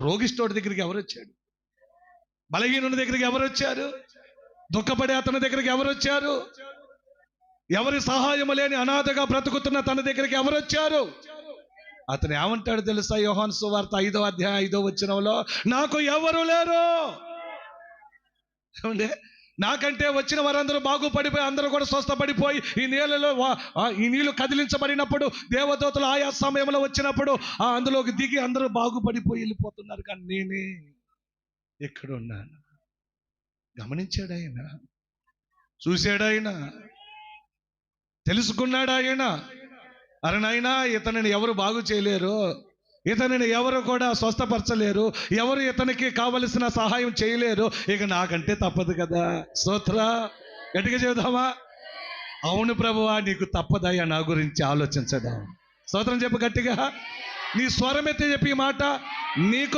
రోగిష్ఠోడి దగ్గరికి ఎవరు వచ్చాడు? బలహీనుని దగ్గరికి ఎవరు వచ్చారు? దుఃఖపడే అతని దగ్గరికి ఎవరు వచ్చారు? ఎవరి సహాయం లేని అనాథగా బ్రతుకుతున్న తన దగ్గరికి ఎవరు వచ్చారు? అతను ఏమంటాడు తెలుసా? యోహాను సువార్త 5వ అధ్యాయం 5వ వచనంలో, నాకు ఎవరు లేరు. ఏమంటే, నాకంటే వచ్చిన వారందరూ బాగుపడిపోయి అందరూ కూడా స్వస్థపడిపోయి ఈ నీళ్ళలో ఈ నీళ్లు కదిలించబడినప్పుడు దేవదూతలు ఆయా సమయంలో వచ్చినప్పుడు అందులోకి దిగి అందరూ బాగుపడిపోయి వెళ్ళిపోతున్నారు. కానీ నేనే ఎక్కడ ఉన్నాను? గమనించాడు ఆయన, చూశాడు ఆయన, తెలుసుకున్నాడు ఆయన. అరే నాయనా, ఇతనిని ఎవరు బాగు చేయలేరు, ఇతనిని ఎవరు కూడా స్వస్థపరచలేరు, ఎవరు ఇతనికి కావలసిన సహాయం చేయలేరు, ఇక నాకంటే తప్పదు కదా. స్తోత్ర, గట్టిగా చెబుదామా? అవును ప్రభువా, నీకు తప్పదయ్యా నా గురించి ఆలోచించడం. స్తోత్రం చెప్పు గట్టిగా, నీ స్వరం ఎత్తి చెప్పి ఈ మాట. నీకు